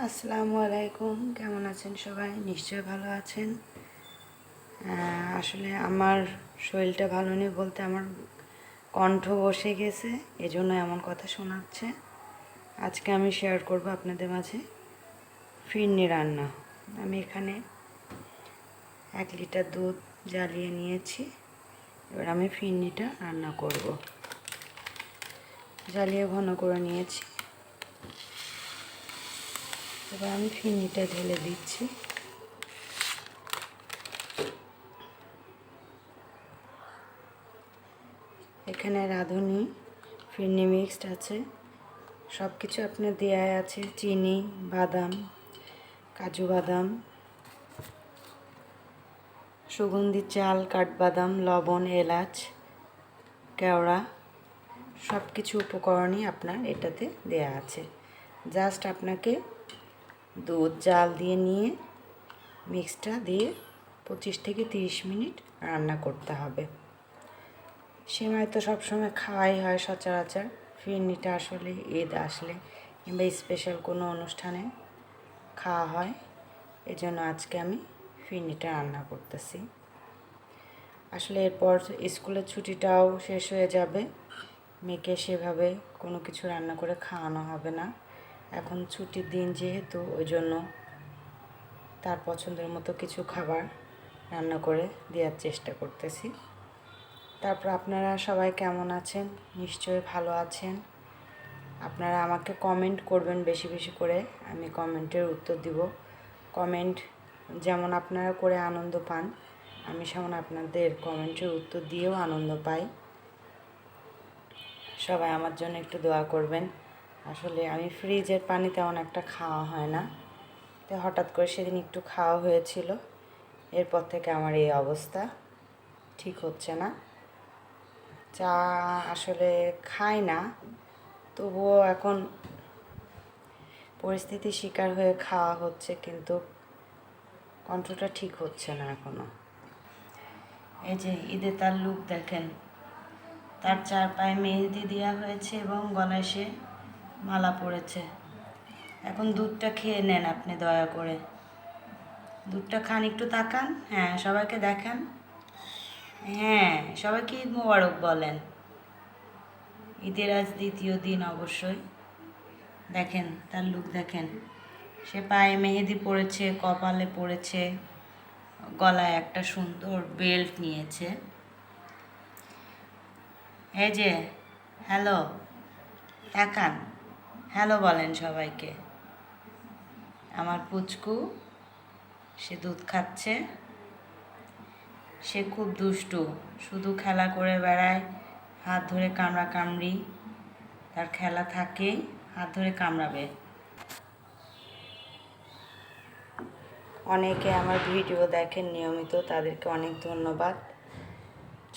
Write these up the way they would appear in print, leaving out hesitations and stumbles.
আসসালামু আলাইকুম। কেমন আছেন সবাই? নিশ্চয়ই ভালো আছেন। আসলে আমার শরীরটা ভালো নেই বলতে আমার কণ্ঠ বসে গেছে, এজন্য এমন কথা শোনাচ্ছে। আজকে আমি শেয়ার করব আপনাদের মাঝে ফিরনি রান্না। আমি এখানে 1 লিটার দুধ জ্বালিয়ে নিয়েছি। এবার আমি ফিরনিটা রান্না করব। জ্বালিয়ে ঘন করে নিয়েছি। এবার আমি ফিরনিটা ঢেলে দিচ্ছি। এখানে রাঁধুনি ফিরনি মিক্সড আছে, সব কিছু আপনার দেওয়া আছে, চিনি, বাদাম, কাজু বাদাম, সুগন্ধি চাল, কাঠবাদাম, লবণ, এলাচ, কেওড়া, সব কিছু উপকরণই আপনার এটাতে দেয়া আছে। জাস্ট আপনাকে দুধ জাল দিয়ে নিয়ে মিক্সটা দিয়ে 25 থেকে 30 মিনিট রান্না করতে হবে। সেমাই তো সবসময় খাওয়াই হয় সচরাচর, ফিরনিটা আসলে ঈদ আসলে কিংবা স্পেশাল কোনো অনুষ্ঠানে খাওয়া হয়, এজন্য আজকে আমি ফিরনিটা রান্না করতেছি। আসলে এরপর স্কুলের ছুটিটাও শেষ হয়ে যাবে, মেয়েকে সেভাবে কোনো কিছু রান্না করে খাওয়ানো হবে না। এখন ছুটির দিন যেহেতু, ওই জন্য তার পছন্দের মতো কিছু খাবার রান্না করে দেওয়ার চেষ্টা করতেছি। তারপর আপনারা সবাই কেমন আছেন? নিশ্চয়ই ভালো আছেন। আপনারা আমাকে কমেন্ট করবেন বেশি বেশি করে, আমি কমেন্টের উত্তর দিব। কমেন্ট যেমন আপনারা করে আনন্দ পান, আমি সেমন আপনাদের কমেন্টের উত্তর দিয়েও আনন্দ পাই। সবাই আমার জন্য একটু দোয়া করবেন। আসলে আমি ফ্রিজের পানি তেমন একটা খাওয়া হয় না, তো হঠাৎ করে সেদিন একটু খাওয়া হয়েছিল, এরপর থেকে আমার এই অবস্থা, ঠিক হচ্ছে না। চা আসলে খাই না, তবুও এখন পরিস্থিতির শিকার হয়ে খাওয়া হচ্ছে, কিন্তু কণ্ঠটা ঠিক হচ্ছে না এখনো। এই যে ঈদে তার লুক দেখেন, তার 4 পায়ে মেহেদি দেওয়া হয়েছে এবং গলায় সে মালা পড়েছে। এখন দুধটা খেয়ে নেন আপনি দয়া করে, দুধটা খান, একটু তাকান। হ্যাঁ, সবাইকে দেখান। হ্যাঁ, সবাইকে ঈদ মোবারক বলেন। ঈদের আজ 2য় দিন অবশ্যই। দেখেন তার লুক দেখেন, সে পায়ে মেহেদি পরেছে, কপালে পরেছে, গলায় একটা সুন্দর বেল্ট নিয়েছে। এই যে হ্যালো, তাকান, হ্যালো বলেন সবাইকে। আমার পুচকু, সে দুধ খাচ্ছে, সে খুব দুষ্টু, শুধু খেলা করে বেড়ায়, হাত ধরে কামড়াকামড়ি, তার খেলা থাকেই, হাত ধরে কামড়াবে। অনেকে আমার ভিডিও দেখেন নিয়মিত, তাদেরকে অনেক ধন্যবাদ।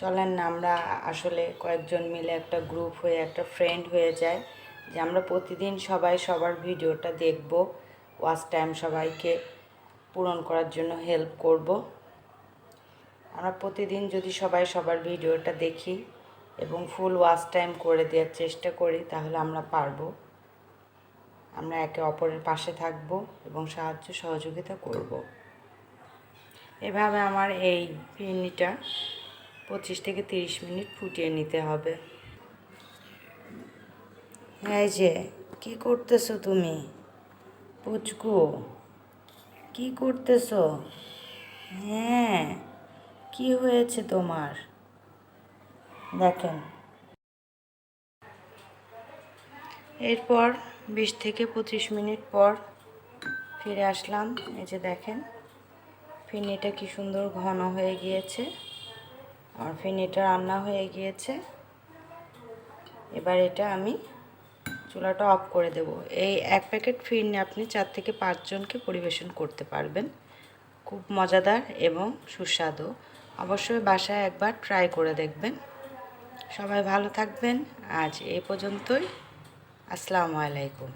চলেন না আমরা আসলে কয়েকজন মিলে একটা গ্রুপ হয়ে, একটা ফ্রেন্ড হয়ে যায়, যে আমরা প্রতিদিন সবাই সবার ভিডিওটা দেখব, ওয়াচ টাইম সবাইকে পূরণ করার জন্য হেল্প করব। আমরা প্রতিদিন যদি সবাই সবার ভিডিওটা দেখি এবং ফুল ওয়াচ টাইম করে দেওয়ার চেষ্টা করি, তাহলে আমরা পারবো। আমরা একে অপরের পাশে থাকব এবং সাহায্য সহযোগিতা করব। এভাবে আমার এই ফিরনিটা 25 থেকে 30 মিনিট ফুটিয়ে নিতে হবে। এই যে কি করতেছো তুমি পুচকু, কি করতেছো? হ্যাঁ, কি হয়েছে তোমার? দেখেন, এরপর 20 থেকে 25 মিনিট পর ফিরে আসলাম। এই যে দেখেন ফিরনিটা কি সুন্দর ঘন হয়ে গিয়েছে, আর ফিরনিটা রান্না হয়ে গিয়েছে। এবার এটা আমি চুলাটা অফ করে দেব। এই 1 প্যাকেট ফিরনি আপনি 4 থেকে 5 জনকে পরিবেশন করতে পারবেন। খুব মজাদার এবং সুস্বাদু। অবশ্যই বাসায় একবার ট্রাই করে দেখবেন। সবাই ভালো থাকবেন। আজ এই পর্যন্তই। আসসালামু আলাইকুম।